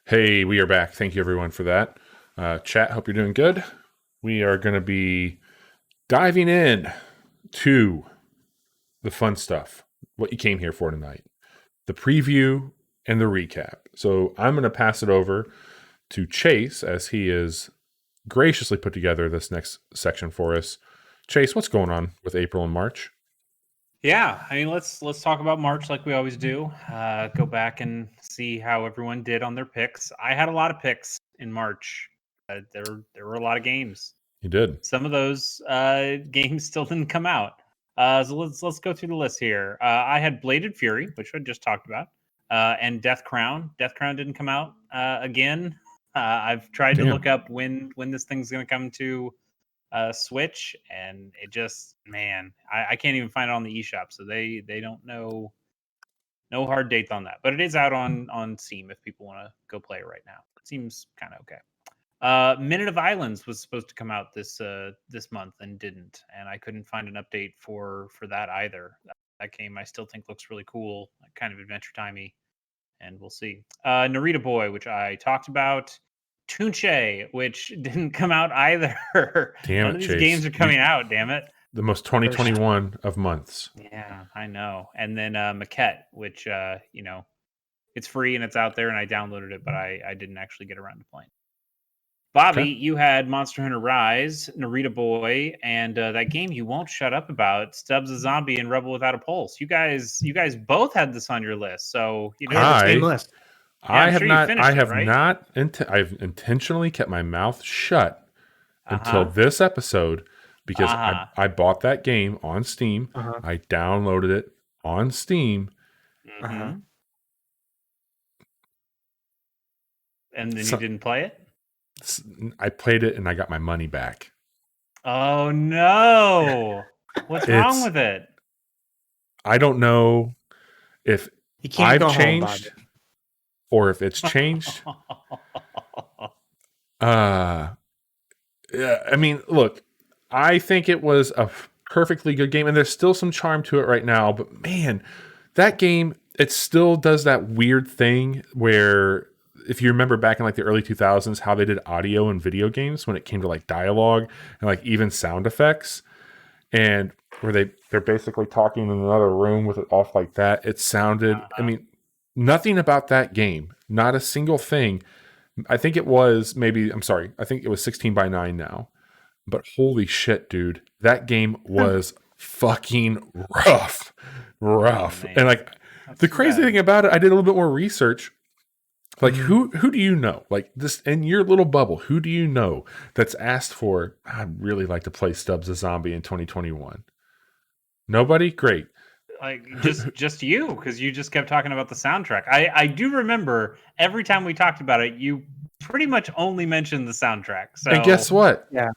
Hey, we are back. Thank you, everyone, for that. Chat, hope you're doing good. We are going to be diving in to the fun stuff, what you came here for tonight, the preview and the recap. So I'm going to pass it over to Chase as he is graciously put together this next section for us. Chase, what's going on with April and March? Yeah, I mean, let's talk about March like we always do. Go back and see how everyone did on their picks. I had a lot of picks in March. There were a lot of games. You did. Some of those games still didn't come out. So let's go through the list here. I had Bladed Fury, which I just talked about, and Death Crown. Death Crown didn't come out again. I've tried to look up when this thing's going to come to Switch, and it just, man, I can't even find it on the eShop, so they don't know. No hard dates on that, but it is out on Steam if people want to go play it right now. It seems kind of okay. Minute of Islands was supposed to come out this month and didn't, and I couldn't find an update for that either. That game I still think looks really cool, kind of adventure timey, and we'll see. Narita Boy, which I talked about. Tunche, which didn't come out either. Damn None it, of these Chase. games are coming out, damn it. The most 2021 of months. Yeah, I know. And then Maquette, which, it's free and it's out there, and I downloaded it, but I didn't actually get around to playing. Bobby, Okay. you had Monster Hunter Rise, Narita Boy, and that game you won't shut up about, Stubs a Zombie and Rebel Without a Pulse. You guys both had this on your list, so you know the same list. I have not. I've intentionally kept my mouth shut until this episode because I bought that game on Steam. I downloaded it on Steam. And then you didn't play it? I played it and I got my money back. Oh no! What's wrong with it? I don't know if I've changed or if it's changed. Yeah, I mean, look, I think it was a perfectly good game, and there's still some charm to it right now. But man, that game, it still does that weird thing where, if you remember back in like the early 2000s, how they did audio in video games when it came to like dialogue and like even sound effects, and where they're basically talking in another room with it off like that. It sounded, I mean, nothing about that game, not a single thing. I think it was I think it was 16:9 now. But holy shit, dude, that game was fucking rough. And like, the crazy thing about it, I did a little bit more research. Like, who do you know? Like, this in your little bubble, who do you know that's asked for, I'd really like to play Stubs a Zombie in 2021? Nobody? Great. Like, just you, because you just kept talking about the soundtrack. I do remember every time we talked about it, you pretty much only mentioned the soundtrack. So, and guess what? Yeah.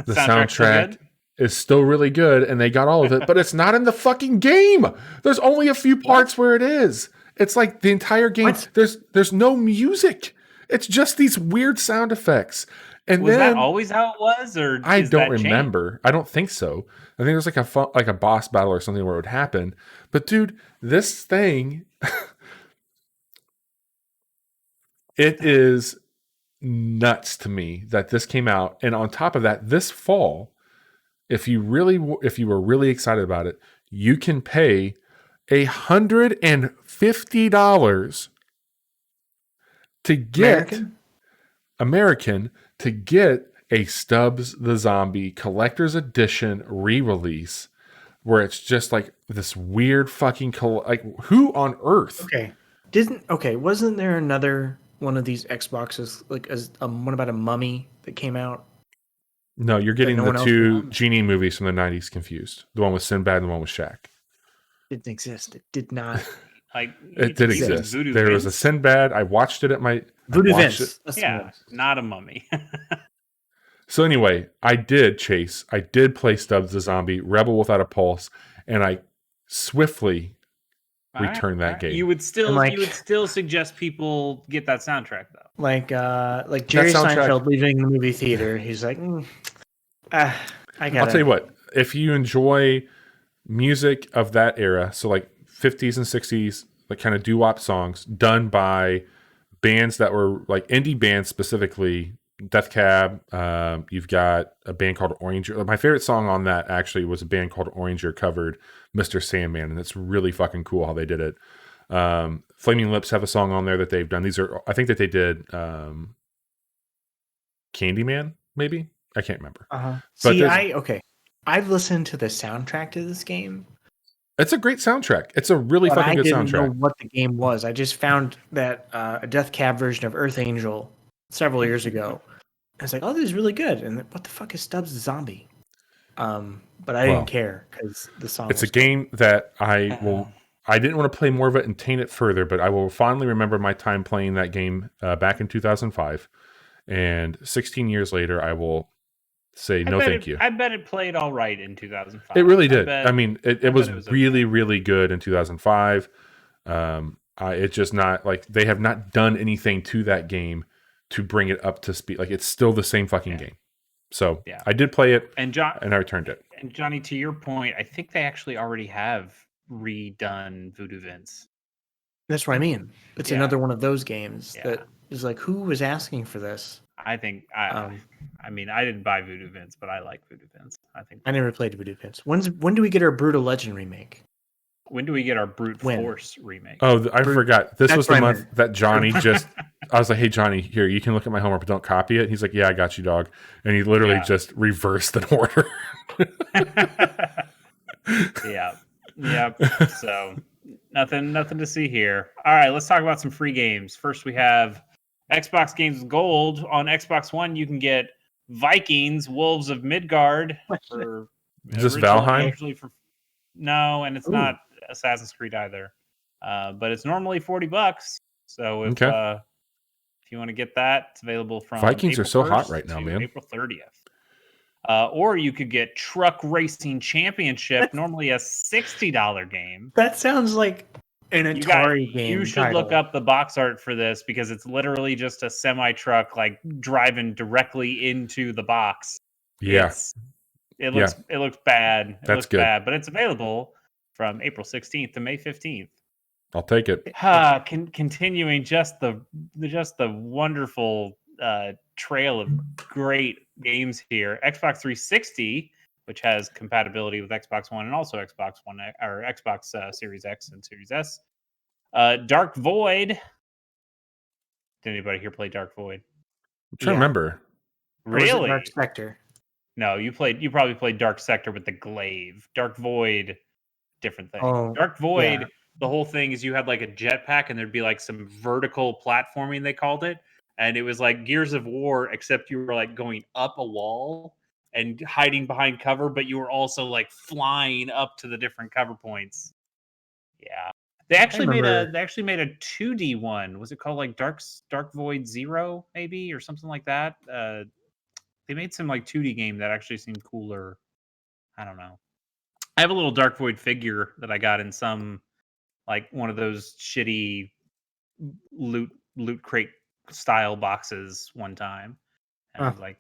The soundtrack is still really good, and they got all of it, but it's not in the fucking game. There's only a few parts where it is. It's like the entire game. There's no music. It's just these weird sound effects. And was then, that always how it was, or I don't remember. I don't think so. I think there's like a boss battle or something where it would happen. But dude, this thing, it is nuts to me that this came out. And on top of that, this fall, if you were really excited about it, you can pay $150 to get American to get a Stubs the Zombie collector's edition re-release, where it's just like this weird fucking like, who on earth? Wasn't there another one of these Xboxes, like one about a mummy that came out? No, you're getting the two Genie movies from the 90s confused. The one with Sinbad and the one with Shaq. Didn't exist. It did not. Like, it did exist. There was a Sinbad. I watched it at my Voodoo Vince. Yeah, not a mummy. So anyway, I did play Stubs the Zombie, Rebel Without a Pulse, and I swiftly returned that game. You would still suggest people get that soundtrack though. Like Jerry Seinfeld leaving the movie theater. He's like, I'll tell you what, if you enjoy music of that era, so like 50s and 60s, like kind of doo-wop songs done by bands that were like indie bands specifically. Death Cab. You've got a band called Oranger. My favorite song on that actually was a band called Oranger covered Mr. Sandman, and it's really fucking cool how they did it. Flaming Lips have a song on there that they've done. These are, I think that they did Candyman, maybe. I can't remember. See, I've listened to the soundtrack to this game. It's a great soundtrack. It's a really fucking good soundtrack. I didn't know what the game was. I just found that a Death Cab version of Earth Angel several years ago. I was like, oh, this is really good. And what the fuck is Stubs the Zombie? But I didn't care because the song. It's a game that I didn't want to play more of it and taint it further, but I will fondly remember my time playing that game back in 2005. And 16 years later, I will say thank you. I bet it played all right in 2005. It really did. I mean, it was really, really good in 2005. It's just not like they have not done anything to that game to bring it up to speed. Like it's still the same fucking game. So I did play it and I returned it. And Johnny, to your point, I think they actually already have redone Voodoo Vince. That's what I mean. It's another one of those games that is like, who was asking for this? I think I mean, I didn't buy Voodoo Vince, but I like Voodoo Vince. I never played Voodoo Vince. When do we get our Brutal Legend remake? When do we get our Brute Force remake? Oh, I forgot. This was the month that Johnny just... I was like, hey, Johnny, here, you can look at my homework, but don't copy it. He's like, yeah, I got you, dog. And he literally just reversed an order. Yeah. So, nothing to see here. All right, let's talk about some free games. First, we have Xbox Games Gold. On Xbox One, you can get Vikings, Wolves of Midgard. Is this Valheim? No, and it's not Assassin's Creed either. But it's normally $40. So if you want to get that, it's available from Vikings April are so 1st hot right now, man. April 30th. Or you could get Truck Racing Championship, normally a $60 game. That sounds like an Atari game. You should look up the box art for this because it's literally just a semi truck like driving directly into the box. Yeah. It looks bad. That's good. Bad, but it's available from April 16th to May 15th. I'll take it. Continuing just the wonderful trail of great games here. Xbox 360, which has compatibility with Xbox One and also Xbox One or Xbox Series X and Series S. Dark Void. Did anybody here play Dark Void? I'm trying to remember. Really? Dark Spectre. No, you probably played Dark Sector with the glaive. Dark Void, different thing. Dark Void, the whole thing is you had like a jetpack and there'd be like some vertical platforming, they called it. And it was like Gears of War, except you were like going up a wall and hiding behind cover, but you were also like flying up to the different cover points. Yeah. They actually made a 2D one. Was it called like Dark Void Zero, maybe, or something like that? They made some like 2D game that actually seemed cooler. I don't know. I have a little Dark Void figure that I got in some like one of those shitty loot crate style boxes one time. And I was like,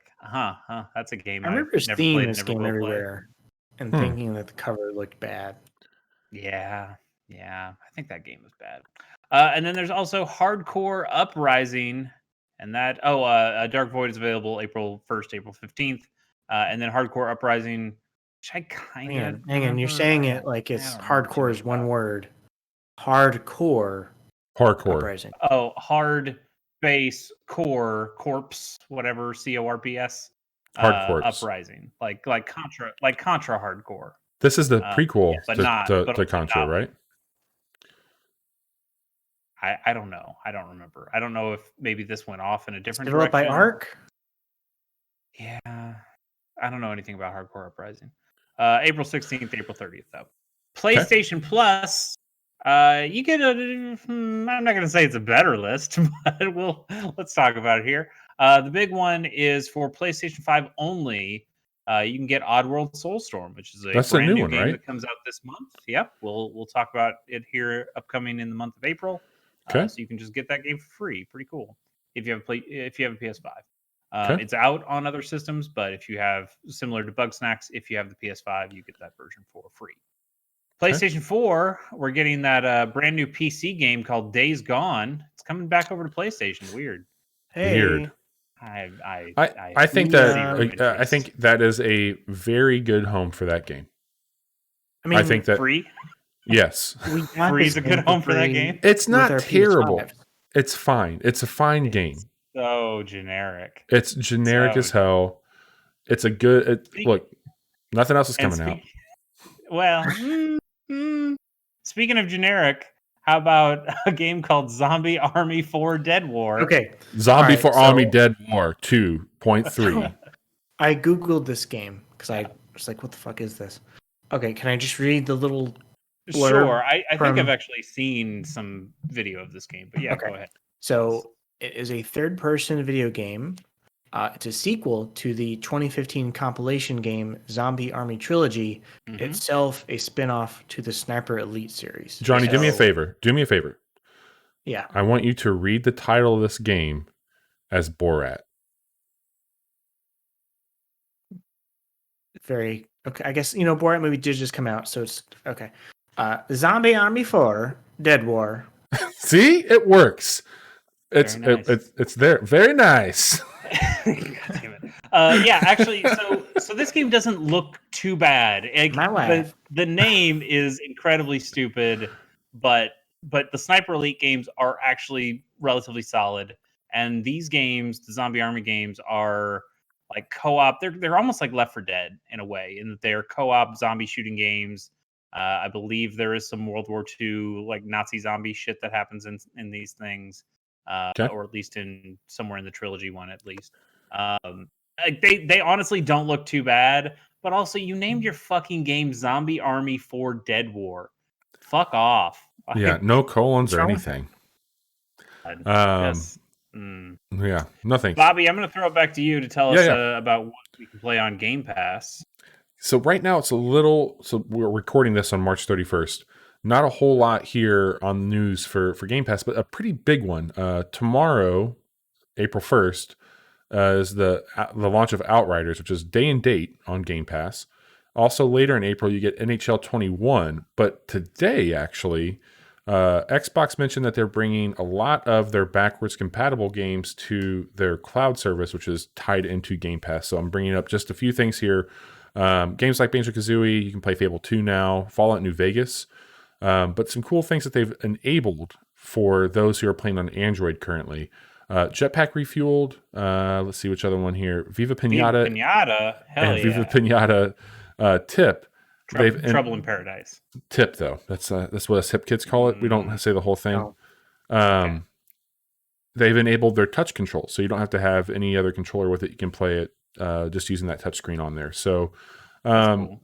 that's a game. I remember seeing this game everywhere and thinking that the cover looked bad. Yeah. I think that game was bad. And then there's also Hardcore Uprising. And that, Dark Void is available April 1st, April 15th. And then Hardcore Uprising, which I kind of... Hang on, you're saying it like it's hardcore is one word. Hardcore Uprising. Oh, hard base core corpse, whatever, CORPS. Hardcore Uprising. Like Contra Hardcore. This is the prequel to Contra, not, right? I don't know. I don't remember. I don't know if maybe this went off in a different developed direction. by Arc? Yeah. I don't know anything about Hardcore Uprising. April 16th, April 30th, though. PlayStation Plus, you get I'm not going to say it's a better list, but let's talk about it here. The big one is for PlayStation 5 only. You can get Oddworld Soulstorm, which is a brand new game that comes out this month. Yep, we'll talk about it here upcoming in the month of April. So you can just get that game for free. Pretty cool. If you have a PS5. It's out on other systems, but if you have, similar to Bugsnax, if you have the PS5, you get that version for free. PlayStation 4, we're getting that brand new PC game called Days Gone. It's coming back over to PlayStation. Weird. Weird. I think that I think that is a very good home for that game. I mean, I think that free. Yes, Free's a good home for that game. It's not terrible. PS5. It's fine. It's a fine game. So generic. It's generic as hell. It's a good look. Nothing else is coming out. Well, speaking of generic, how about a game called Zombie Army 4 Dead War? Okay. Zombie for Army Dead War 2.3. I Googled this game because I was like, what the fuck is this? Okay, can I just read the little blurb? Sure. I think I've actually seen some video of this game, but yeah, go ahead. So it is a third-person video game. It's a sequel to the 2015 compilation game Zombie Army Trilogy, itself a spin-off to the Sniper Elite series. Johnny, do me a favor. Do me a favor. Yeah. I want you to read the title of this game as Borat. Very okay. I guess Borat movie did just come out, so it's okay. Zombie Army 4 Dead War. See, it works. It's nice. It's there. Very nice. God damn it. Yeah, actually, so this game doesn't look too bad. The name is incredibly stupid, but the Sniper Elite games are actually relatively solid. And these games, the Zombie Army games, are like co-op. They're almost like Left 4 Dead in a way, in that they're co-op zombie shooting games. I believe there is some World War II like Nazi zombie shit that happens in these things. Or at least in somewhere in the trilogy one, at least. They honestly don't look too bad, but also you named your fucking game Zombie Army 4 Dead War. Fuck off. Yeah, no colons or anything. Yes. Yeah, nothing. Bobby, I'm going to throw it back to you to tell us about what we can play on Game Pass. So right now it's a little. So we're recording this on March 31st. Not a whole lot here on the news for Game Pass, but a pretty big one. Tomorrow, April 1st, is the launch of Outriders, which is day and date on Game Pass. Also later in April, you get NHL 21. But today, actually, Xbox mentioned that they're bringing a lot of their backwards compatible games to their cloud service, which is tied into Game Pass. So I'm bringing up just a few things here. Games like Banjo-Kazooie, you can play Fable 2 now, Fallout New Vegas. But some cool things that they've enabled for those who are playing on Android currently. Jetpack Refueled. Let's see which other one here. Viva Pinata. Viva Pinata Tip. Trouble in Paradise. Tip, though. That's what us hip kids call it. We don't say the whole thing. No. They've enabled their touch control, so you don't have to have any other controller with it. You can play it just using that touch screen on there. So cool.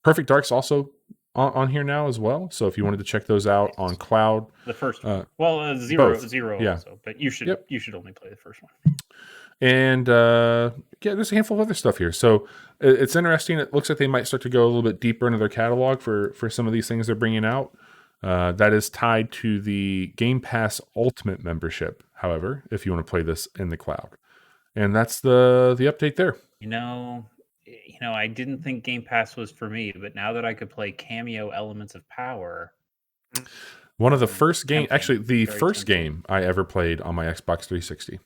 Perfect Dark's also on here now as well. So if you wanted to check those out on cloud, the first one. Zero yeah. also, but you should only play the first one. And there's a handful of other stuff here. So it's interesting. It looks like they might start to go a little bit deeper into their catalog for some of these things they're bringing out. That is tied to the Game Pass Ultimate membership, however, if you want to play this in the cloud. And that's the update there. I didn't think Game Pass was for me, but now that I could play Cameo Elements of Power. One of the first game, actually the first game I ever played on my Xbox 360.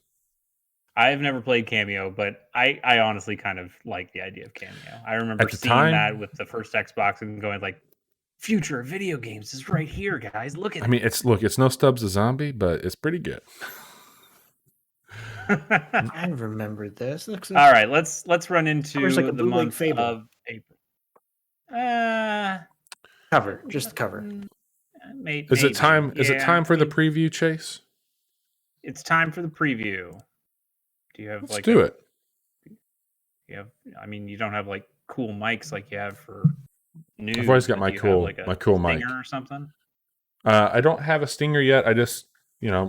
I've never played Cameo, but I honestly kind of like the idea of Cameo. I remember seeing that with the first Xbox and going like, future of video games is right here, guys. Look at it. I mean, it's no Stubs a zombie, but it's pretty good. I remember this. All right, let's run into the month Fable. of April. Cover, just the cover. Is it time? Is it time for the preview, Chase? It's time for the preview. Do you have Let's do it? You don't have like cool mics like you have for news. I've always got my cool mic or something. I don't have a stinger yet. I just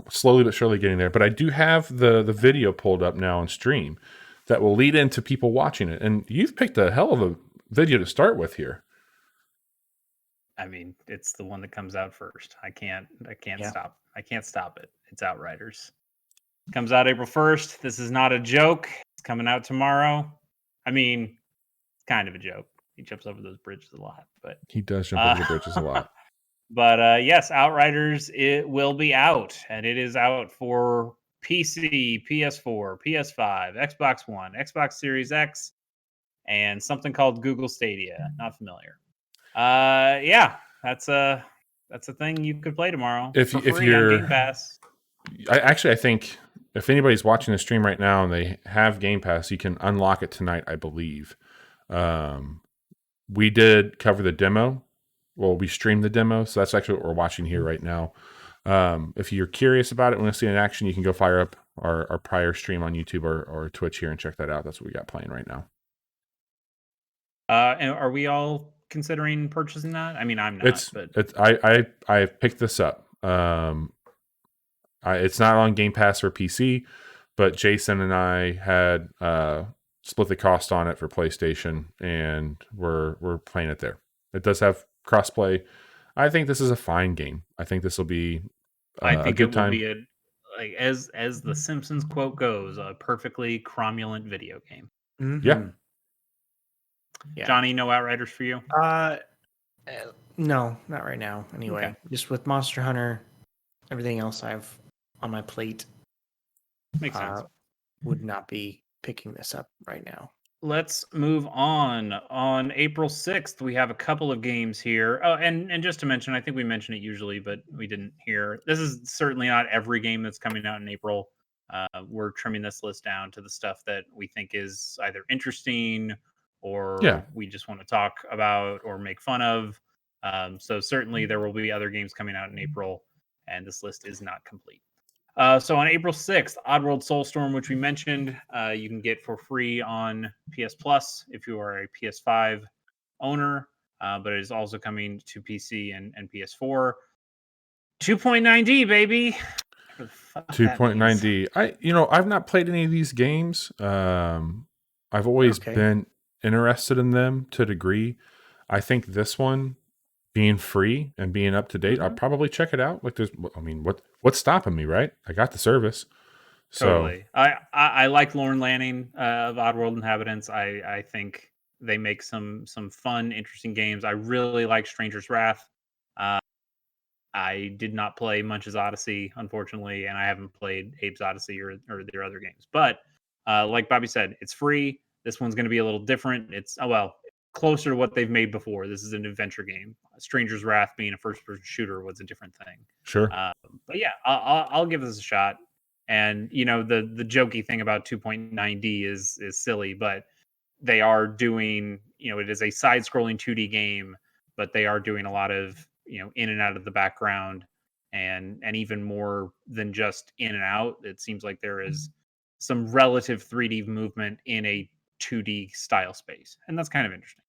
slowly but surely getting there. But I do have the video pulled up now on stream that will lead into people watching it. And you've picked a hell of a video to start with here. I mean, it's the one that comes out first. I can't stop. I can't stop it. It's Outriders. Comes out April 1st. This is not a joke. It's coming out tomorrow. I mean, it's kind of a joke. He jumps over those bridges a lot, but he does jump over the bridges a lot. But yes, Outriders, it will be out, and it is out for PC, PS4, PS5, Xbox One, Xbox Series X, and something called Google Stadia. Not familiar. Yeah, that's a thing you could play tomorrow If for if free on you're, Game Pass. I think if anybody's watching the stream right now and they have Game Pass, you can unlock it tonight, I believe. We did cover the demo. Well, we streamed the demo, so that's actually what we're watching here right now. If you're curious about it, want to see it in action, you can go fire up our prior stream on YouTube or Twitch here and check that out. That's what we got playing right now. And are we all considering purchasing that? I mean, I'm not, but I picked this up. It's not on Game Pass or PC, but Jason and I had split the cost on it for PlayStation, and we're playing it there. It does have crossplay. I think this is a fine game. I think this will be I think a good it time. will be like as the Simpsons quote goes, a perfectly cromulent video game. Mm-hmm. Yeah. Johnny, no Outriders for you? No, not right now. Anyway, Okay. just with Monster Hunter, everything else I have on my plate makes sense. Would not be picking this up right now. Let's move on. On April 6th, we have a couple of games here. Oh, and just to mention, I think we mention it usually, but we didn't hear. This is certainly not every game that's coming out in April. We're trimming this list down to the stuff that we think is either interesting or we just want to talk about or make fun of. So certainly there will be other games coming out in April, and this list is not complete. So on April 6th, Oddworld Soulstorm, which we mentioned, you can get for free on PS Plus if you are a PS5 owner, but it is also coming to PC and PS4. 2.9D, baby. 2.9D. I've not played any of these games. I've always been interested in them to a degree. I think this one being free and being up to date, I'll probably check it out. Like, what's stopping me, right? I got the service. Totally. So, I like Lorne Lanning of Oddworld Inhabitants. I think they make some fun, interesting games. I really like Stranger's Wrath. I did not play Munch's Odyssey, unfortunately, and I haven't played Abe's Odyssey or their other games. But like Bobby said, it's free. This one's going to be a little different. It's closer to what they've made before. This is an adventure game. Stranger's Wrath being a first-person shooter was a different thing. Sure. But yeah, I'll give this a shot. And the jokey thing about 2.9D is silly, but they are doing it is a side-scrolling 2D game, but they are doing a lot of in and out of the background, and even more than just in and out. It seems like there is some relative 3D movement in a 2D style space, and that's kind of interesting.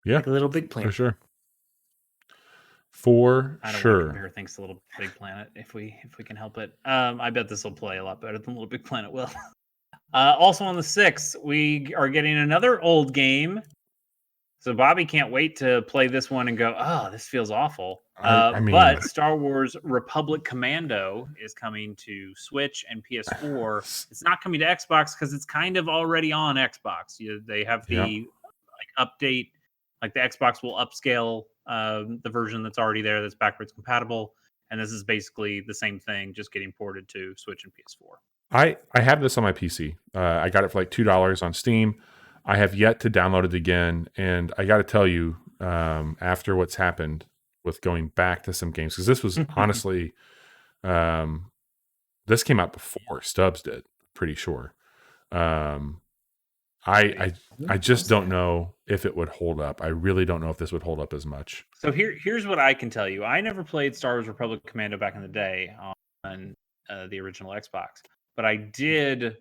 Yeah, like a Little Big Planet. For sure. For I don't sure. want to compare things to Little Big Planet if we can help it. I bet this will play a lot better than Little Big Planet will. Also on the 6th, we are getting another old game. So Bobby can't wait to play this one and go, oh, this feels awful. But Star Wars Republic Commando is coming to Switch and PS4. It's not coming to Xbox because it's kind of already on Xbox. They have the update, like the Xbox will upscale the version that's already there that's backwards compatible. And this is basically the same thing, just getting ported to Switch and PS4. I have this on my PC. I got it for like $2 on Steam. I have yet to download it again, and I got to tell you, after what's happened with going back to some games, because this was honestly, this came out before Stubs did, pretty sure. I just don't know if it would hold up. I really don't know if this would hold up as much. So here's what I can tell you. I never played Star Wars Republic Commando back in the day on the original Xbox, but I did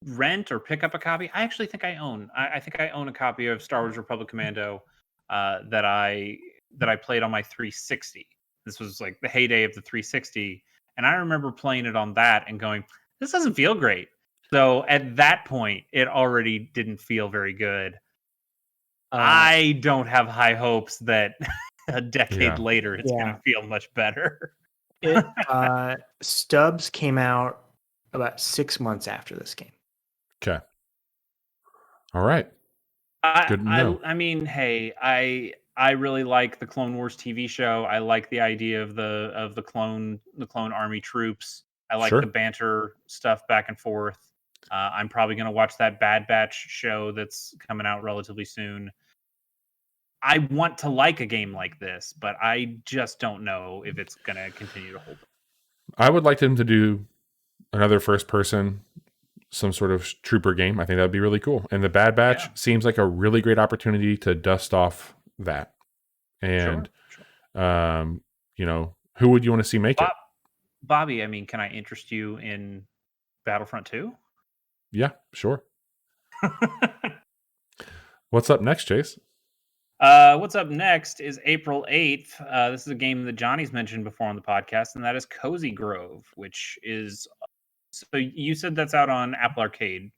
rent or pick up a copy. I actually think I own. I think I own a copy of Star Wars Republic Commando that I played on my 360. This was like the heyday of the 360, and I remember playing it on that and going, "This doesn't feel great." So at that point, it already didn't feel very good. I don't have high hopes that a decade later it's going to feel much better. Stubs came out about 6 months after this game. Okay. All right. Good to know. I mean, hey, I really like the Clone Wars TV show. I like the idea of the clone army troops. I like the Sure. banter stuff back and forth. I'm probably going to watch that Bad Batch show that's coming out relatively soon. I want to like a game like this, but I just don't know if it's going to continue to hold up. I would like them to do another first person, some sort of trooper game. I think that would be really cool. And the Bad Batch seems like a really great opportunity to dust off that. And, you know, who would you want to see make it? Bobby, I mean, can I interest you in Battlefront 2? Yeah, sure. What's up next, Chase? What's up next is April 8th. This is a game that Johnny's mentioned before on the podcast, and that is Cozy Grove, which is... So you said that's out on Apple Arcade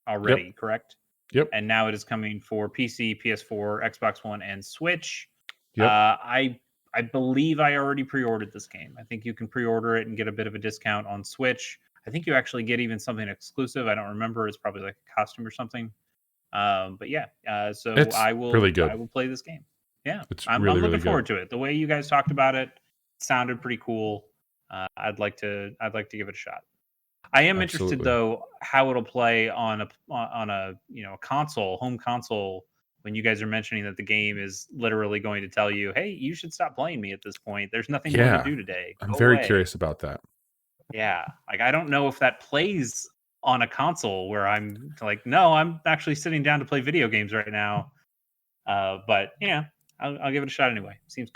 already, correct? Yep. And now it is coming for PC, PS4, Xbox One, and Switch. Yep. I believe I already pre-ordered this game. I think you can pre-order it and get a bit of a discount on Switch. I think you actually get even something exclusive. I don't remember. It's probably like a costume or something. But yeah, so it's I will really good. I will play this game. Yeah, I'm really, looking really forward to it. The way you guys talked about it sounded pretty cool. I'd like to give it a shot. I am interested though how it'll play on a console, home console. When you guys are mentioning that the game is literally going to tell you, "Hey, you should stop playing me at this point. There's nothing more to do today." I'm very curious about that. Yeah, like I don't know if that plays on a console where I'm like, no, I'm actually sitting down to play video games right now. But yeah, I'll give it a shot anyway. Seems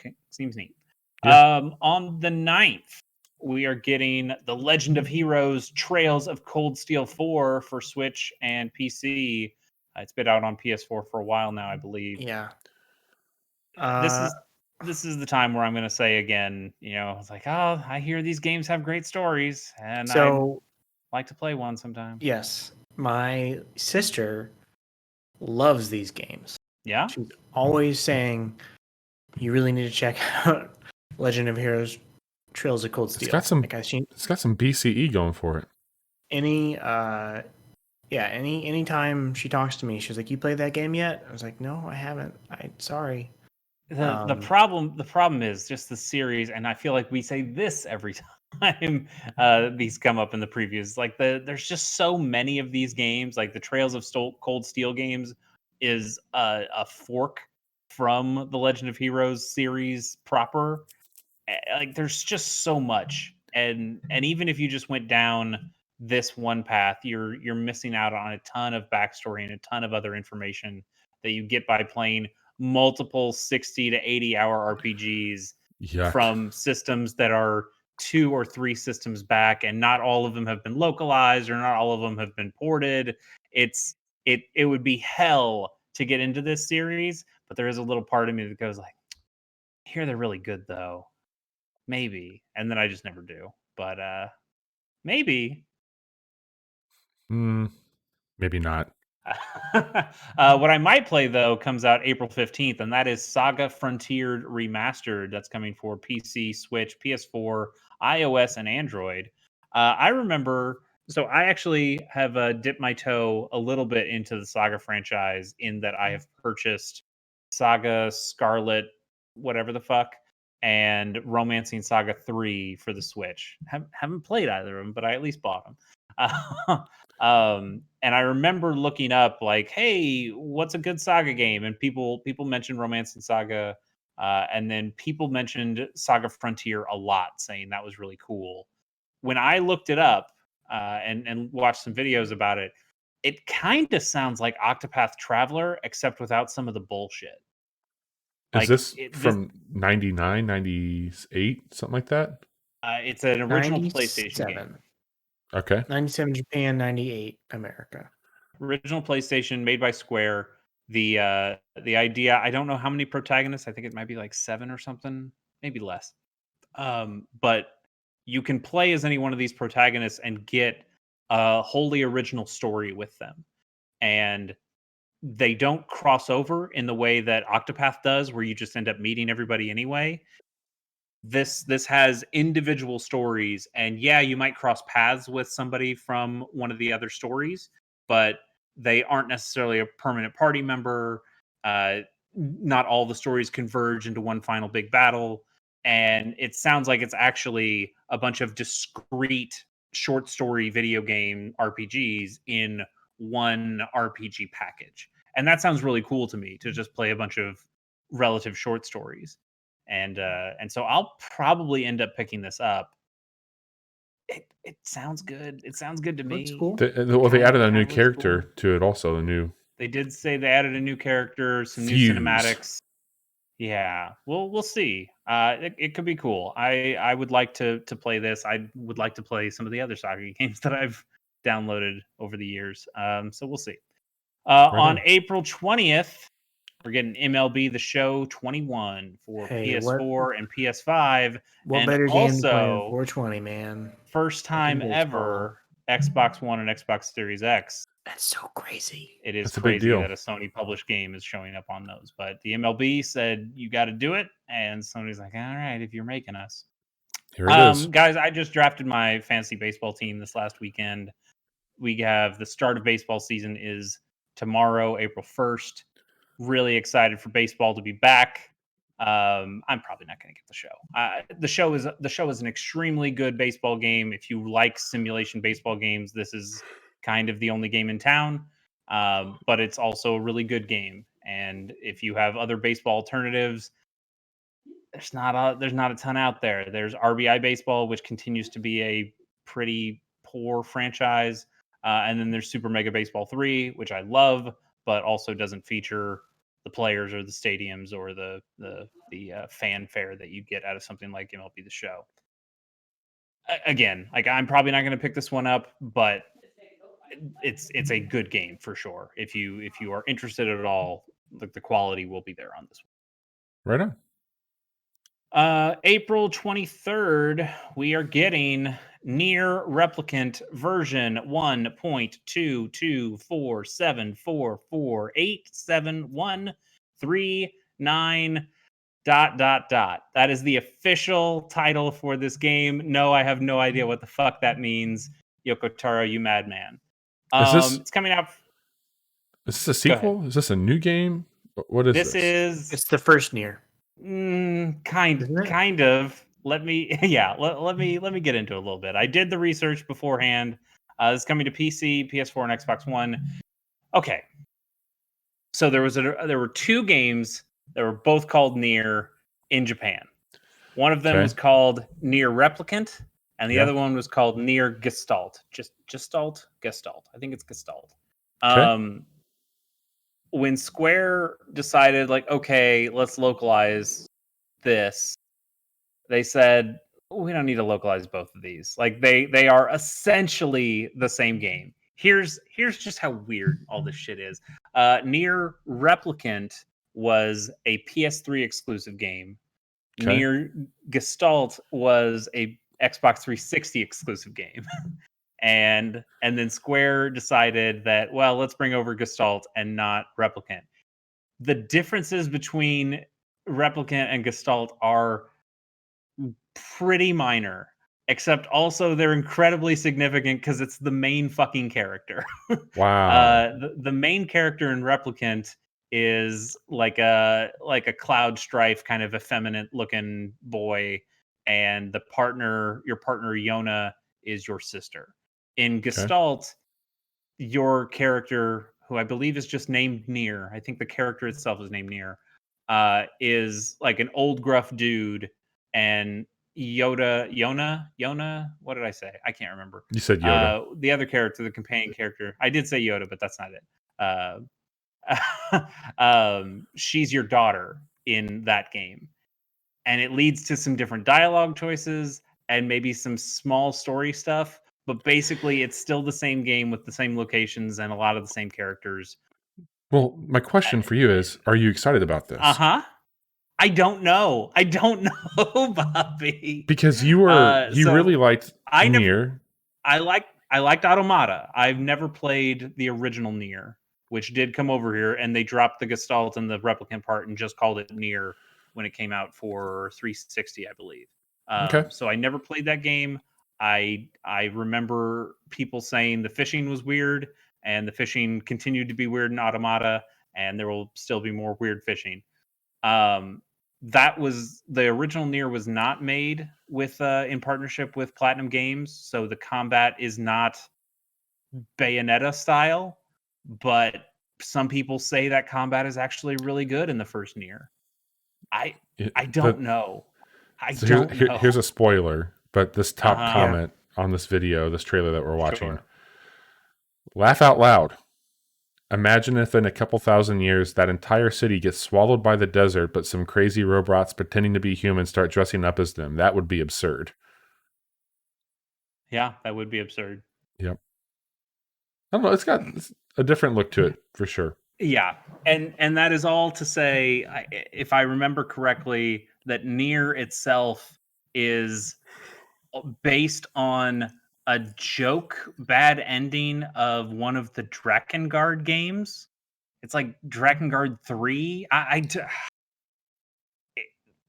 neat. Yeah. On the 9th, we are getting The Legend of Heroes: Trails of Cold Steel 4 for Switch and PC. It's been out on PS4 for a while now, I believe. Yeah. This is the time where I'm going to say again, it's like, oh, I hear these games have great stories, and so I like to play one sometime. Yes, my sister loves these games. Yeah, she's always saying, "You really need to check out Legend of Heroes: Trails of Cold Steel." It's got some BCE going for it. Anytime she talks to me, she's like, "You played that game yet?" I was like, "No, I haven't. Sorry." The problem is just the series, and I feel like we say this every time these come up in the previews. Like there's just so many of these games. Like the Trails of Cold Steel games is a fork from the Legend of Heroes series proper. Like there's just so much, and even if you just went down this one path, you're missing out on a ton of backstory and a ton of other information that you get by playing multiple 60 to 80 hour RPGs from systems that are 2 or 3 systems back, and not all of them have been localized or not all of them have been ported. It would be hell to get into this series, but there is a little part of me that goes like, I hear they're really good though. Maybe. And then I just never do. But maybe. Maybe not. What I might play though comes out April 15th, and that is Saga Frontier Remastered. That's coming for PC, Switch, PS4, iOS, and Android. I remember, so I actually have dipped my toe a little bit into the Saga franchise in that I have purchased Saga Scarlet, whatever the fuck, and Romancing Saga 3 for the Switch. Haven't played either of them, but I at least bought them. And I remember looking up like, hey, what's a good Saga game? And people mentioned Romancing Saga, and then people mentioned Saga Frontier a lot, saying that was really cool. When I looked it up and watched some videos about it, it kind of sounds like Octopath Traveler, except without some of the bullshit. Is this from 99, 98, something like that? It's an original PlayStation game. Okay. 97 Japan, 98 America. Original PlayStation, made by Square. The idea, I don't know how many protagonists. I think it might be like 7 or something, maybe less. But you can play as any one of these protagonists and get a wholly original story with them. And they don't cross over in the way that Octopath does, where you just end up meeting everybody anyway. This has individual stories, and yeah, you might cross paths with somebody from one of the other stories, but they aren't necessarily a permanent party member. not all the stories converge into one final big battle. And it sounds like it's actually a bunch of discrete short story video game RPGs in one RPG package. And that sounds really cool to me, to just play a bunch of relative short stories. And so I'll probably end up picking this up. It sounds good. It sounds good to Looks me. cool. They added a new looks character cool. to it also. A new. They did say they added a new character, some Fuse. new cinematics. Yeah, we'll see. It could be cool. I would like to play this. I would like to play some of the other Saga games that I've downloaded over the years. So we'll see. On April 20th, we're getting MLB The Show 21 for PS4 and PS5. What and better game to play than also 420, man? first time Fucking ever Xbox One and Xbox Series X. That's so crazy. It is That's a big crazy deal. that a Sony published game is showing up on those. But the MLB said you got to do it, and Sony's like, all right, if you're making us. Here it is. Guys, I just drafted my fantasy baseball team this last weekend. We have the start of baseball season is tomorrow, April 1st. Really excited for baseball to be back. I'm probably not going to get the show. The show is an extremely good baseball game. If you like simulation baseball games, this is kind of the only game in town. But it's also a really good game. And if you have other baseball alternatives, there's not a ton out there. There's RBI baseball, which continues to be a pretty poor franchise. And then there's Super Mega Baseball 3, which I love, but also doesn't feature the players or the stadiums or the fanfare that you get out of something like MLB The Show. Again, like I'm probably not going to pick this one up, but it's a good game for sure. If you are interested at all, the quality will be there on this Right on. one. April 23rd, we are getting Nier Replicant version 1.2244744871339 ... That is the official title for this game. No, I have no idea what the fuck that means. Yoko Taro, you madman. It's coming out. Is this a sequel? Is this a new game? What is this? It's the first Nier. Kind of. Let me get into it a little bit. I did the research beforehand. It's coming to PC, PS4, and Xbox One. Okay. So there were two games that were both called Nier in Japan. One of them was called Nier Replicant, and the other one was called Nier Gestalt. Gestalt. I think it's Gestalt. When Square decided, like, okay, let's localize this, they said, we don't need to localize both of these. Like, they are essentially the same game. Here's just how weird all this shit is. Nier Replicant was a PS3 exclusive game. Nier Gestalt was a Xbox 360 exclusive game. and then Square decided that, well, let's bring over Gestalt and not Replicant. The differences between Replicant and Gestalt are pretty minor, except also they're incredibly significant because it's the main fucking character. Wow. The main character in Replicant is like a Cloud Strife kind of effeminate looking boy, and your partner Yona is your sister. In Gestalt, your character, who I believe is just named Nier, I think the character itself is named Nier, is like an old gruff dude, and Yona, what did I say? I can't remember. You said Yoda. The other character, the companion character, I did say Yoda, but that's not it. She's your daughter in that game, and it leads to some different dialogue choices and maybe some small story stuff, but basically it's still the same game with the same locations and a lot of the same characters. Well, my question for you is, are you excited about this? I don't know, Bobby. Because you really liked Nier. I liked Automata. I've never played the original Nier, which did come over here, and they dropped the Gestalt and the Replicant part and just called it Nier when it came out for 360, I believe. So I never played that game. I remember people saying the fishing was weird, and the fishing continued to be weird in Automata, and there will still be more weird fishing. That was the original Nier was not made with in partnership with Platinum Games, so the combat is not Bayonetta style, but some people say that combat is actually really good in the first Nier. I don't know. Here's a spoiler, but this top comment on this video, this trailer that we're watching. Sure. Laugh out loud. Imagine if in a couple thousand years that entire city gets swallowed by the desert, but some crazy robots pretending to be humans start dressing up as them. That would be absurd. Yeah, that would be absurd. Yep. I don't know. It's got a different look to it for sure. Yeah, and that is all to say, if I remember correctly, that Nier itself is based on a joke bad ending of one of the Drakengard games. It's like Drakengard 3.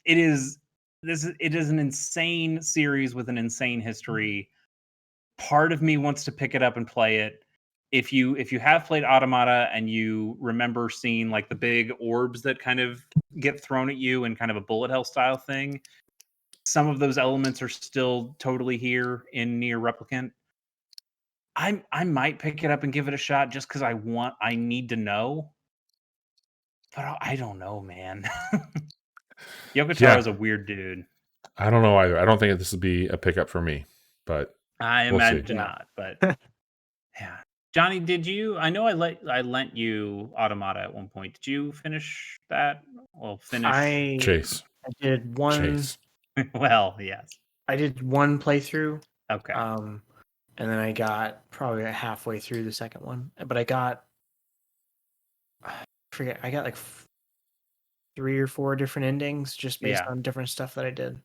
It is an insane series with an insane history. Part of me wants to pick it up and play it. If you have played Automata and you remember seeing like the big orbs that kind of get thrown at you in kind of a bullet hell style thing, some of those elements are still totally here in Nier Replicant. I might pick it up and give it a shot just because I need to know. But I don't know, man. Yoko Taro is a weird dude. I don't know either. I don't think this would be a pickup for me, but I imagine not. But yeah, Johnny, did you? I know I lent you Automata at one point. Did you finish that? Well, finish. Chase. I did one. Chase. Well, yes. I did one playthrough. Okay. And then I got probably halfway through the second one, but I got like 3 or 4 different endings just based on different stuff that I did.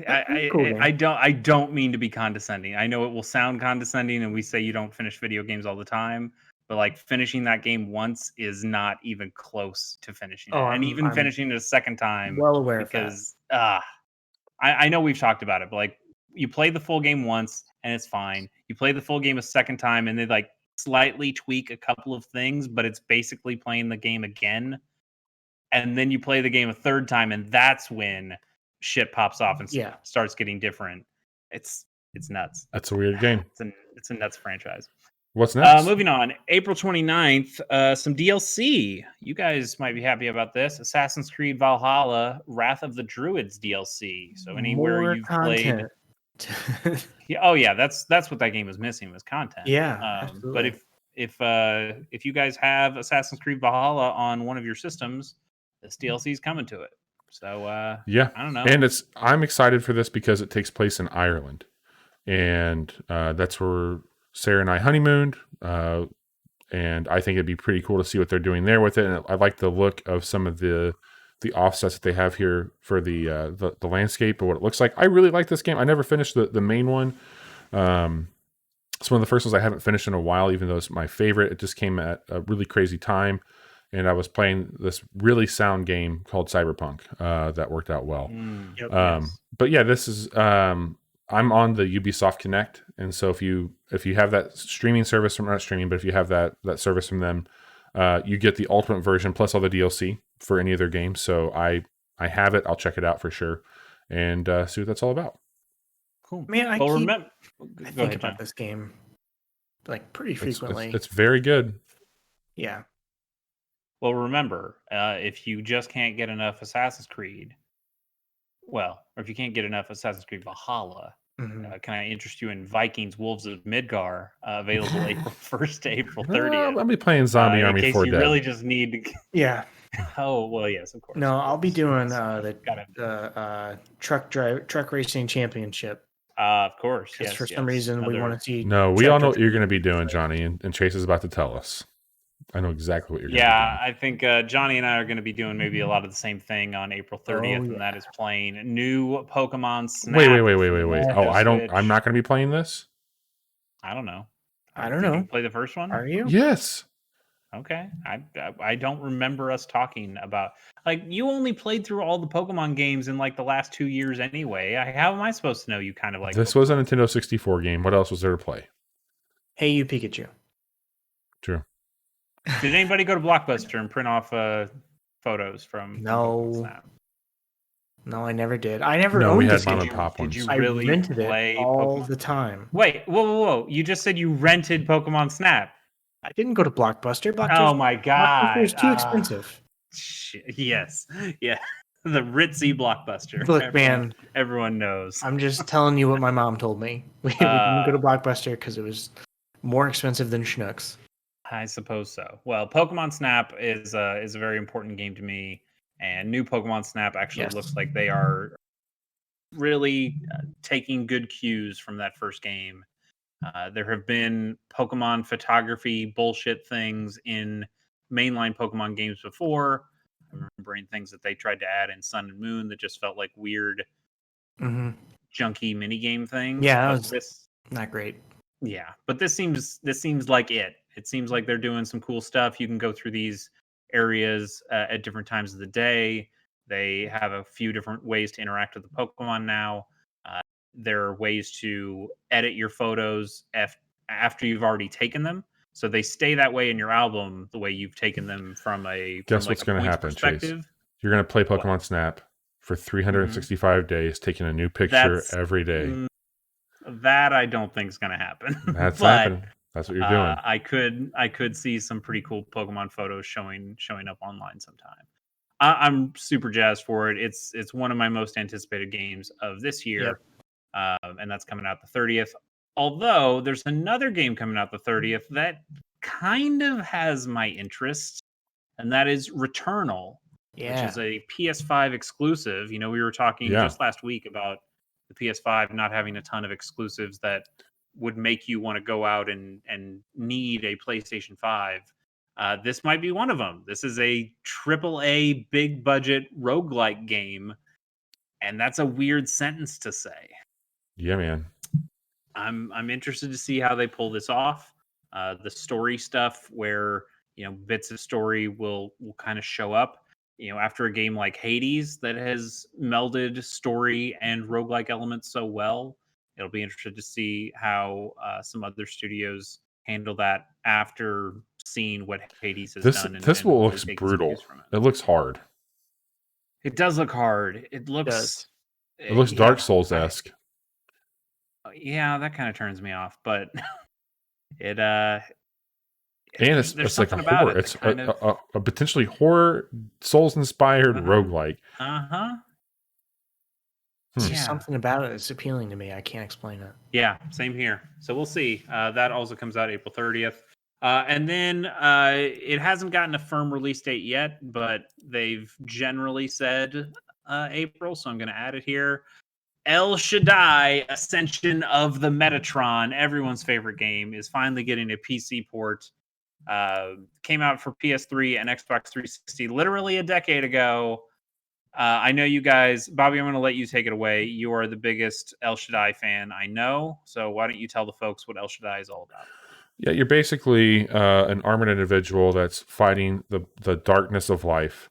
I don't mean to be condescending. I know it will sound condescending, and we say you don't finish video games all the time, but like finishing that game once is not even close to finishing it. And even finishing it a second time, well aware because I know we've talked about it, but like you play the full game once and it's fine. You play the full game a second time and they like slightly tweak a couple of things, but it's basically playing the game again. And then you play the game a third time, and that's when shit pops off and starts getting different. It's nuts. That's a weird game. It's a nuts franchise. What's next? Moving on, April 29th, some DLC. You guys might be happy about this. Assassin's Creed Valhalla, Wrath of the Druids DLC. So anywhere you've played... that's what that game was missing, was content. Yeah, but if you guys have Assassin's Creed Valhalla on one of your systems, this DLC is coming to it. So I don't know. And I'm excited for this because it takes place in Ireland, and that's where Sarah and I honeymooned. And I think it'd be pretty cool to see what they're doing there with it. And I like the look of some of the offsets that they have here for the landscape or what it looks like. I really like this game. I never finished the main one. It's one of the first ones I haven't finished in a while, even though it's my favorite. It just came at a really crazy time, and I was playing this really sound game called Cyberpunk that worked out well. But yeah, this is I'm on the Ubisoft Connect, and so if you have that streaming service from, not streaming, but if you have that service from them, you get the ultimate version plus all the DLC for any of their games. So I have it. I'll check it out for sure and see what that's all about. Cool. Man, I think about this game like pretty frequently. It's very good. Yeah. Well, remember, if you just can't get enough Assassin's Creed, or if you can't get enough Assassin's Creed Valhalla, can I interest you in Vikings Wolves of Midgar, available April 1st to April 30th? I'll be playing Zombie Army 4 in case you Dead. really just need to... Yeah. Oh, well, yes, of course. No, I'll be doing the truck racing championship. Of course. Because for some reason we want to see... No, we all know what you're going to be doing, Johnny, and Chase is about to tell us. I know exactly what you're going to be doing. Yeah, I think Johnny and I are going to be doing maybe a lot of the same thing on April 30th, and that is playing new Pokemon Snap. Wait. I'm not going to be playing this? I don't know. Did you play the first one? Are you? Yes. Okay. I don't remember us talking about... Like, you only played through all the Pokemon games in, like, the last 2 years anyway. How am I supposed to know you kind of like... This was a Nintendo 64 game. What else was there to play? Hey, You Pikachu. True. Did anybody go to Blockbuster and print off photos from Pokemon Snap? No, I never did. I never No, owned we this had mom game. and pop ones. Did you I really rented play it all Pokemon? the time. Wait, whoa! You just said you rented Pokemon Snap. I didn't go to Blockbuster. Oh my god! Blockbuster is too expensive. Yes, yeah, the ritzy Blockbuster. Look, man, everyone knows. I'm just telling you what my mom told me. We didn't go to Blockbuster because it was more expensive than Schnucks. I suppose so. Well, Pokemon Snap is a very important game to me, and new Pokemon Snap actually looks like they are really taking good cues from that first game. There have been Pokemon photography bullshit things in mainline Pokemon games before. I'm remembering things that they tried to add in Sun and Moon that just felt like weird, junky minigame things. Yeah, that was not great. Yeah, but this seems like it. It seems like they're doing some cool stuff. You can go through these areas at different times of the day. They have a few different ways to interact with the Pokemon now. There are ways to edit your photos after you've already taken them, so they stay that way in your album the way you've taken them from a guess what's going to happen, Chase? You're going to play Pokemon Snap for 365 days, taking a new picture every day. That I don't think is going to happen. That's happening. That's what you're doing. I could see some pretty cool Pokemon photos showing up online sometime. I'm super jazzed for it. It's one of my most anticipated games of this year, and that's coming out the 30th. Although there's another game coming out the 30th that kind of has my interest, and that is Returnal, which is a PS5 exclusive. You know, we were talking just last week about the PS5 not having a ton of exclusives that would make you want to go out and need a PlayStation 5. This might be one of them. This is a AAA big budget roguelike game, and that's a weird sentence to say. Yeah, man. I'm interested to see how they pull this off. The story stuff where, you know, bits of story will kind of show up. You know, after a game like Hades that has melded story and roguelike elements so well, it'll be interesting to see how some other studios handle that after seeing what Hades has done. This will looks brutal. It looks hard. It does look hard. It looks Dark Souls-esque. Yeah, that kind of turns me off, but it and it's like a horror. It's a potentially horror Souls-inspired roguelike. There's something about it that's appealing to me. I can't explain it. Yeah, same here. So we'll see. That also comes out April 30th. And then it hasn't gotten a firm release date yet, but they've generally said April, so I'm going to add it here. El Shaddai, Ascension of the Metatron, everyone's favorite game, is finally getting a PC port. Came out for PS3 and Xbox 360 literally a decade ago. I know you guys, Bobby, I'm going to let you take it away. You are the biggest El Shaddai fan I know, so why don't you tell the folks what El Shaddai is all about? Yeah, you're basically an armored individual that's fighting the darkness of life.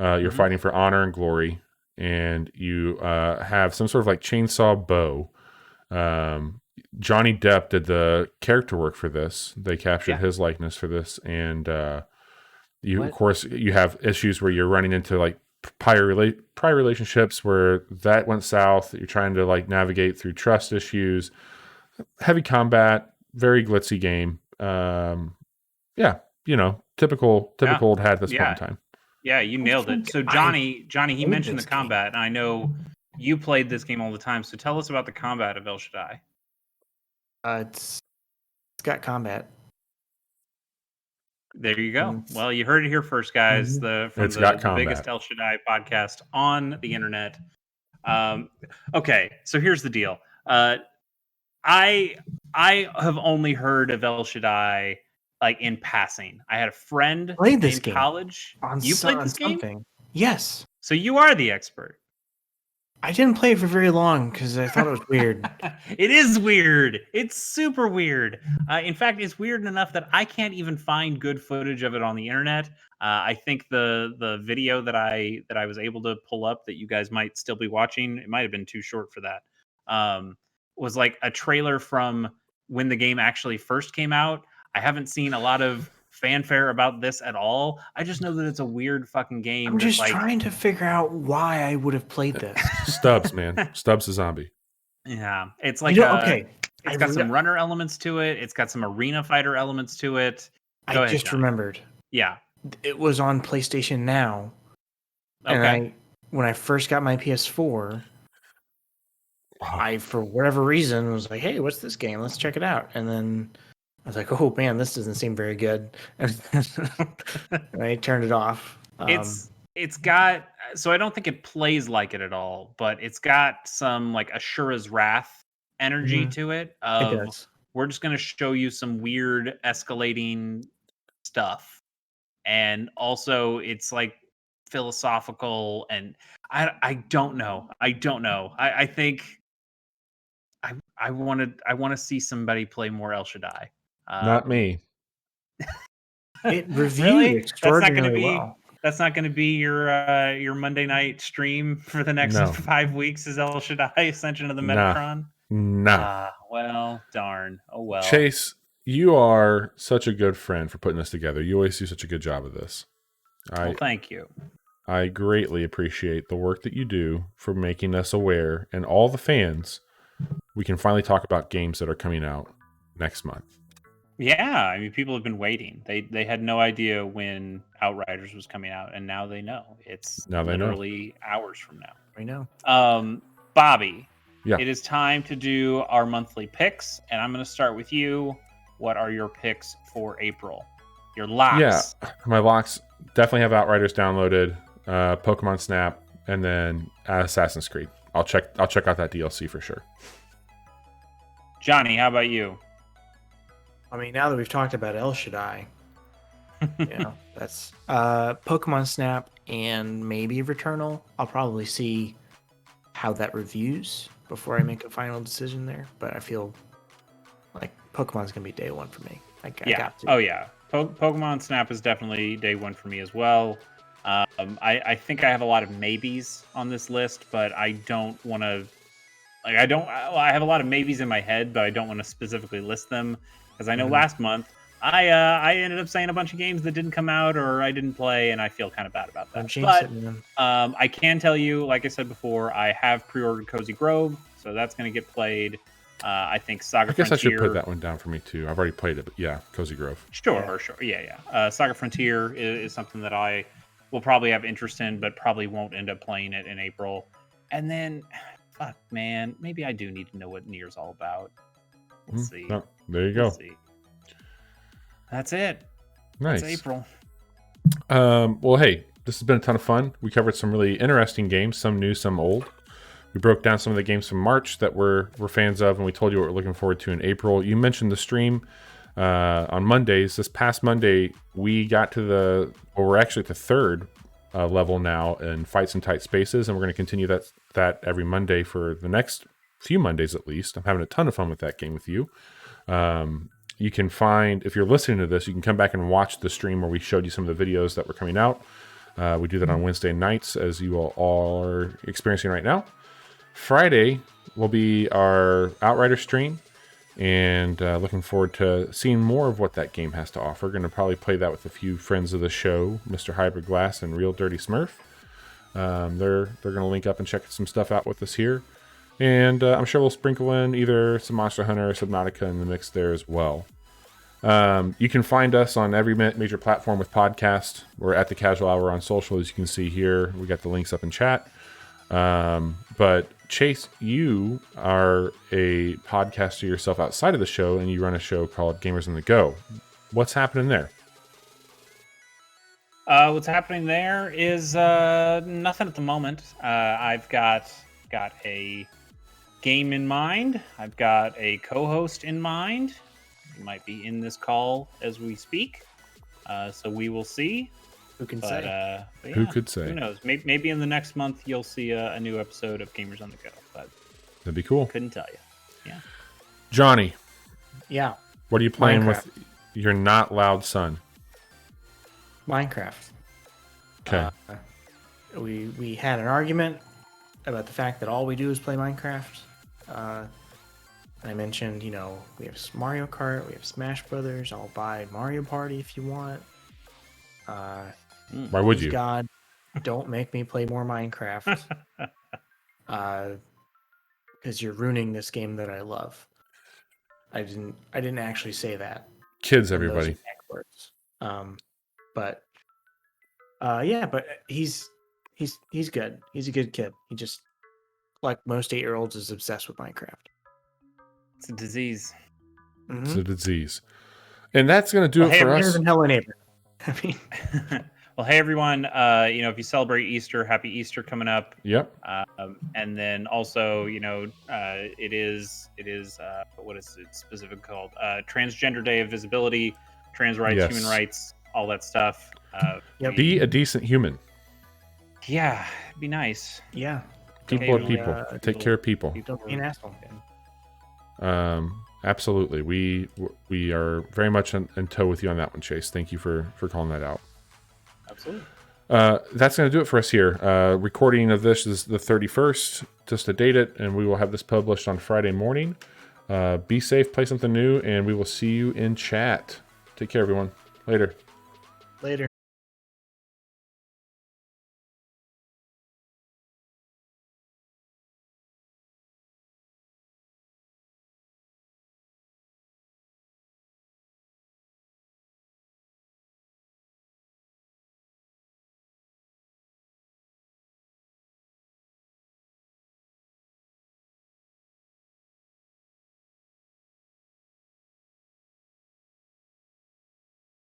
You're fighting for honor and glory, and you have some sort of like chainsaw bow. Johnny Depp did the character work for this. They captured his likeness for this, and of course, you have issues where you're running into like prior relationships where that went south. You're trying to like navigate through trust issues, heavy combat, very glitzy game. Typical old hat at this point in time. Yeah, you nailed it. So Johnny, he mentioned the combat, and I know you played this game all the time. So tell us about the combat of El Shaddai. It's got combat. There you go. Well, you heard it here first, guys. The biggest El Shaddai podcast on the internet. Okay, so here's the deal. I have only heard of El Shaddai like in passing. I had a friend in college. You played this game? Yes. So you are the expert. I didn't play it for very long because I thought it was weird. It is weird. It's super weird. In fact, it's weird enough that I can't even find good footage of it on the internet. I think the video that I was able to pull up that you guys might still be watching, it might have been too short for that, was like a trailer from when the game actually first came out. I haven't seen a lot of fanfare about this at all. I just know that it's a weird fucking game. I'm just trying to figure out why I would have played this. Stubs, man. Stubs the zombie. Yeah, it's like okay. It's got some runner elements to it. It's got some arena fighter elements to it. I just remembered. Yeah, it was on PlayStation Now. Okay. And when I first got my PS4, I, for whatever reason, was like, "Hey, what's this game? Let's check it out." And then I was like, "Oh man, this doesn't seem very good." And I turned it off. It's got, so I don't think it plays like it at all, but it's got some like Ashura's Wrath energy to it. Of, it does. We're just going to show you some weird escalating stuff, and also it's like philosophical, and I don't know. I think I want to see somebody play more El Shaddai. Not me. It reviewed Really? extraordinarily well. That's not going to be your Monday night stream for the next 5 weeks. Is El Shaddai Ascension of the Metatron? Nah. Well, darn. Oh well. Chase, you are such a good friend for putting this together. You always do such a good job of this. Well, thank you. I greatly appreciate the work that you do for making us aware, and all the fans. We can finally talk about games that are coming out next month. Yeah, I mean, people have been waiting. They had no idea when Outriders was coming out, and now they know. It's literally hours from now. I know. Bobby, yeah. It is time to do our monthly picks, and I'm going to start with you. What are your picks for April? Your locks. Yeah, my locks definitely have Outriders downloaded, Pokemon Snap, and then Assassin's Creed. I'll check out that DLC for sure. Johnny, how about you? I mean, now that we've talked about El Shaddai, that's Pokemon Snap and maybe Returnal. I'll probably see how that reviews before I make a final decision there. But I feel like Pokemon's gonna be day one for me. I got to. Oh yeah, Pokemon Snap is definitely day one for me as well. I think I have a lot of maybes on this list, but I don't want to. Like, I have a lot of maybes in my head, but I don't want to specifically list them. Because I know last month I ended up saying a bunch of games that didn't come out or I didn't play, and I feel kind of bad about that. But I can tell you, like I said before, I have pre-ordered Cozy Grove, so that's going to get played. I think Saga Frontier. I guess I should put that one down for me too. I've already played it, but yeah, Cozy Grove. Sure. Yeah. Saga Frontier is something that I will probably have interest in, but probably won't end up playing it in April. And then, fuck, man, maybe I do need to know what Nier's all about. Let's see. Oh, there you go. That's it. Nice. That's April. Well, hey, this has been a ton of fun. We covered some really interesting games, some new, some old. We broke down some of the games from March that we're fans of, and we told you what we're looking forward to in April. You mentioned the stream on Mondays. This past Monday, we got to we're actually at the third level now in Fights in Tight Spaces, and we're going to continue that every Monday for the next few Mondays at least. I'm having a ton of fun with that game with you. You can find, if you're listening to this, you can come back and watch the stream where we showed you some of the videos that were coming out. We do that on Wednesday nights, as you all are experiencing right now. Friday will be our Outrider stream, and looking forward to seeing more of what that game has to offer. Going to probably play that with a few friends of the show, Mr. Hybrid Glass and Real Dirty Smurf. They're going to link up and check some stuff out with us here. And I'm sure we'll sprinkle in either some Monster Hunter or Subnautica in the mix there as well. You can find us on every major platform with podcasts. We're at The Casual Hour on social, as you can see here. We got the links up in chat. But Chase, you are a podcaster yourself outside of the show, and you run a show called Gamers on the Go. What's happening there? What's happening there is nothing at the moment. I've got a game in mind. I've got a co-host in mind. He might be in this call as we speak. So we will see. Who can say? Who could say? Who knows? Maybe in the next month you'll see a new episode of Gamers on the Go. But that'd be cool. Couldn't tell you. Yeah. Johnny. Yeah. What are you playing with your not loud son? Minecraft. Okay. We had an argument about the fact that all we do is play Minecraft. I mentioned, we have Mario Kart, we have Smash Brothers. I'll buy Mario Party if you want. Why would Please, you? God, don't make me play more Minecraft. Because you're ruining this game that I love. I didn't actually say that. Kids, And those everybody. exact words. But he's good. He's a good kid. He just, like most 8-year-olds, is obsessed with Minecraft. It's a disease. It's a disease. And that's going to do it for us. Than Hello Neighbor. I mean, well, hey everyone. If you celebrate Easter, happy Easter coming up. Yep. And then also, it is what is it specifically called? Transgender Day of Visibility, trans rights, Yes. human rights, all that stuff. Be a decent human. Yeah, be nice. yeah. People are people. Take care of people. Don't be an asshole. Absolutely. We are very much in tow with you on that one, Chase. Thank you for calling that out. Absolutely. That's going to do it for us here. Recording of this is the 31st, just to date it, and we will have this published on Friday morning. Be safe, play something new, and we will see you in chat. Take care, everyone. Later.